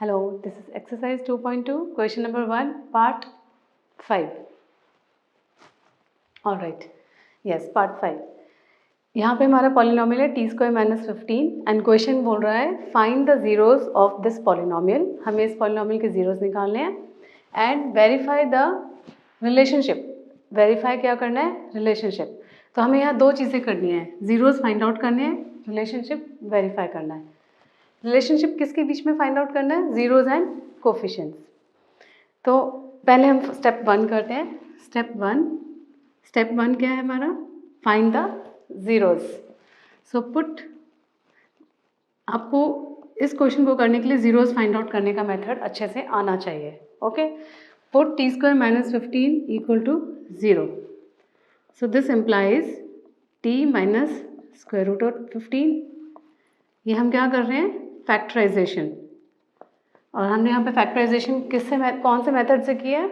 Hello, this is exercise 2.2, question number 1, part 5. Alright, yes, part 5. यहाँ पे हमारा polynomial है t² - 15 एंड क्वेश्चन बोल रहा है find the zeros of this polynomial. हमें इस पॉलिनोमियल के जीरोस निकालने हैं and verify the relationship. Verify क्या करना है? रिलेशनशिप. तो हमें यहाँ दो चीज़ें करनी है, जीरोस फाइंड आउट करने हैं, रिलेशनशिप वेरीफाई करना है. रिलेशनशिप किसके बीच में फाइंड आउट करना है? Zeros and coefficients. तो पहले हम स्टेप 1 करते हैं. स्टेप वन क्या है हमारा? Find the zeros. So put, आपको इस क्वेश्चन को करने के लिए जीरोस फाइंड आउट करने का मेथड अच्छे से आना चाहिए. Okay, put t² - 15 equal to 0. So this implies t minus square root of 15. ये हम क्या कर रहे हैं? फैक्टराइजेशन. और हमने यहाँ पे फैक्टराइजेशन कौन से मेथड से किया है?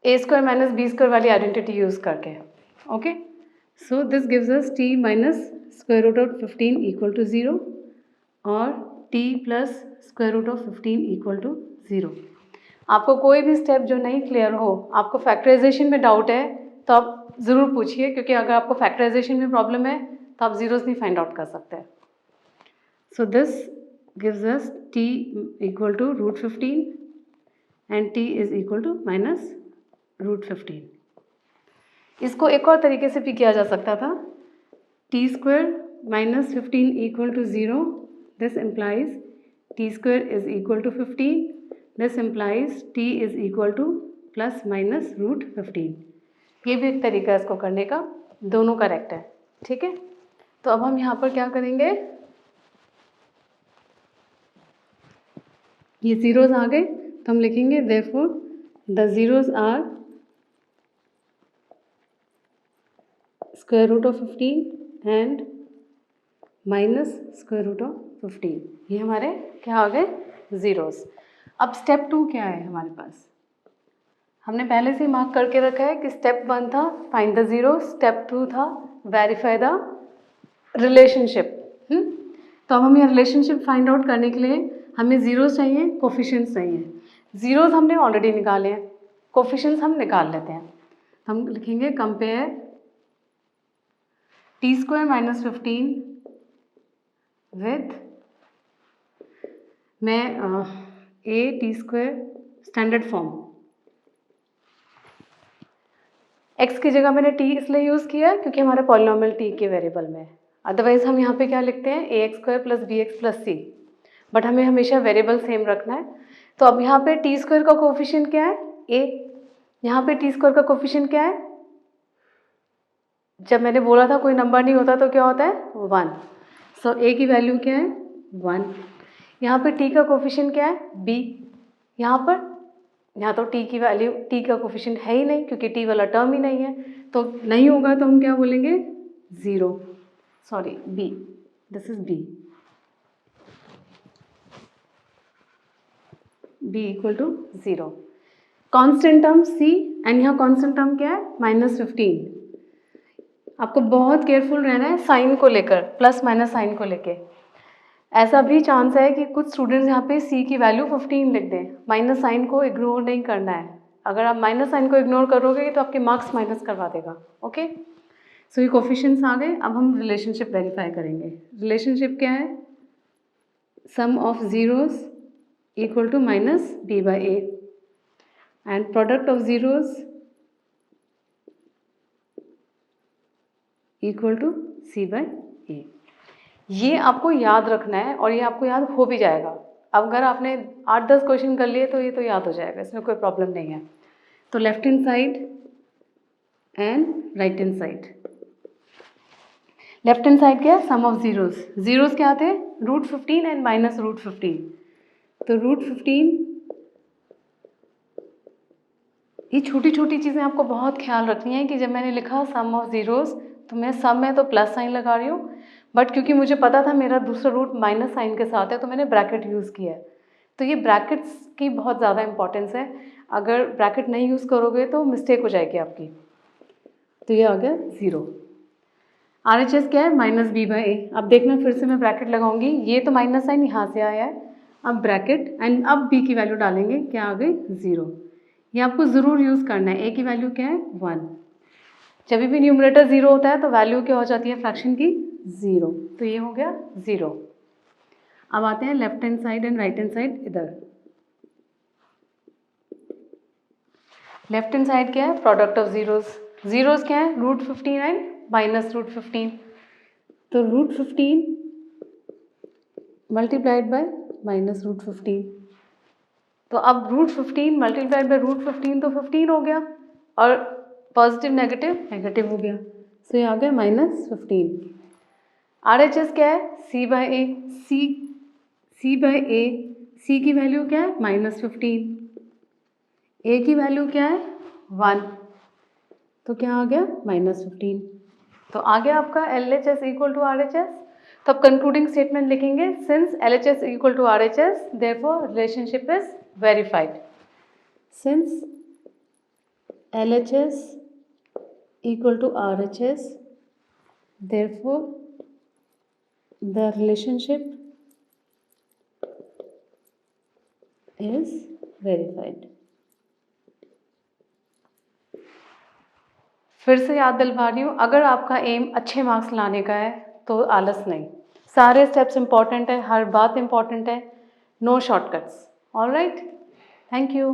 a² - b² वाली आइडेंटिटी यूज़ करके. Okay, so this gives us t minus square root of 15 equal to 0 और t plus square root of 15 equal to 0. आपको कोई भी स्टेप जो नहीं क्लियर हो, आपको फैक्टराइजेशन में डाउट है, तो आप ज़रूर पूछिए, क्योंकि अगर आपको फैक्टराइजेशन में प्रॉब्लम है तो आप जीरोस नहीं फाइंड आउट कर सकते. So this gives us t equal to root 15 and t is equal to minus root 15. इसको एक और तरीके से भी किया जा सकता था. t² - 15 equal to 0. This implies t² is equal to 15. This implies t is equal to plus minus root 15. ये भी एक तरीका है इसको करने का. दोनों करेक्ट है. ठीक है, तो अब हम यहाँ पर क्या करेंगे? ये जीरोस आ गए तो हम लिखेंगे therefore the zeros are square root of 15 and minus square root of 15. ये हमारे क्या आ गए? जीरोस. अब स्टेप 2 क्या है हमारे पास? हमने पहले से मार्क करके रखा है कि स्टेप 1 था फाइंड द जीरो, स्टेप 2 था वेरीफाई द रिलेशनशिप. तो अब हम ये रिलेशनशिप फाइंड आउट करने के लिए हमें जीरोस चाहिए, कोफिशिएंट्स चाहिए. जीरोस हमने ऑलरेडी निकाले हैं, कोफिशिएंट्स हम निकाल लेते हैं. हम लिखेंगे compare t² - 15 with a² standard form. x की जगह मैंने t इसलिए यूज़ किया क्योंकि हमारा पॉलिनोमियल t के वेरिएबल में है. अदरवाइज हम यहाँ पे क्या लिखते हैं? ax² + bx + c. बट हमें हमेशा वेरिएबल सेम रखना है. तो अब यहाँ पे t² का कोफिशिएंट क्या है? a. यहाँ पे t² का कोफिशिएंट क्या है? जब मैंने बोला था कोई नंबर नहीं होता तो क्या होता है? 1. सो a की वैल्यू क्या है? 1. यहाँ पे t का कोफिशिएंट क्या है? b. यहाँ तो t की वैल्यू, t का कोफिशिएंट है ही नहीं क्योंकि t वाला टर्म ही नहीं है, तो नहीं होगा. तो हम क्या बोलेंगे? 0. Sorry, b. This is b. b equal to 0. Constant term c and यहाँ कांस्टेंट टर्म क्या है? -15. आपको बहुत केयरफुल रहना है साइन को लेकर, प्लस माइनस साइन को लेके. ऐसा भी चांस है कि कुछ स्टूडेंट्स यहाँ पे c की वैल्यू 15 लिख दें. माइनस साइन को इग्नोर नहीं करना है. अगर आप माइनस साइन को इग्नोर करोगे तो आपके मार्क्स माइनस करवा देगा. ओके, सो ये कोफिशिएंट्स आ गए. अब हम रिलेशनशिप वेरीफाई करेंगे. रिलेशनशिप क्या है? Sum of zeros equal to minus b by a and product of zeros equal to c by a. ये आपको याद रखना है और ये आपको याद हो भी जाएगा. अब अगर आपने 8-10 क्वेश्चन कर लिए तो ये तो याद हो जाएगा, इसमें कोई प्रॉब्लम नहीं है. तो left hand side and right hand side. Left hand side क्या है? Sum of zeros. जीरोस क्या थे? √15 एंड माइनस √15. तो √15, ये छोटी छोटी चीज़ें आपको बहुत ख्याल रखनी है कि जब मैंने लिखा सम ऑफ जीरोस तो मैं सम में तो प्लस साइन लगा रही हूँ, बट क्योंकि मुझे पता था मेरा दूसरा रूट माइनस साइन के साथ है तो मैंने ब्रैकेट यूज़ किया है. तो ये ब्रैकेट्स की बहुत ज़्यादा इंपॉर्टेंस है. अगर ब्रैकेट नहीं यूज़ करोगे तो मिस्टेक हो जाएगी आपकी. तो ये आ गया 0. RHS क्या है? -b/a. अब देखना फिर से मैं ब्रैकेट लगाऊंगी. ये तो माइनस साइन यहाँ से आया है, अब ब्रैकेट एंड अब b की वैल्यू डालेंगे, क्या आ गई 0। ये आपको ज़रूर यूज़ करना है। a की वैल्यू क्या है 1। जब भी न्यूमरेटर 0 होता है तो वैल्यू क्या हो जाती है फ्रैक्शन की 0, तो ये हो गया 0। अब आते हैं left hand side and right hand side. इधर लेफ्ट हैंड साइड क्या है, प्रोडक्ट ऑफ जीरोस। जीरोस क्या है, √15 एंड -√15। तो √15 मल्टीप्लाइड बाय -√15। तो अब √15 मल्टीप्लाइड बाय √15 तो 15 हो गया, और पॉजिटिव नेगेटिव नेगेटिव हो गया, सो ये आ गया -15। RHS क्या है, C/A। C/A, C की वैल्यू क्या है -15, A की वैल्यू क्या है 1, तो क्या आ गया -15। तो आ गया आपका LHS इक्वल टू RHS। तो अब कंक्लूडिंग स्टेटमेंट लिखेंगे, since LHS equal to RHS therefore relationship is verified. Since LHS equal to RHS, therefore the relationship is verified। फिर से याद दिलवा रही हूँ, अगर आपका एम अच्छे मार्क्स लाने का है तो आलस नहीं, सारे स्टेप्स इंपॉर्टेंट है, हर बात इंपॉर्टेंट है, no shortcuts. Alright, thank you.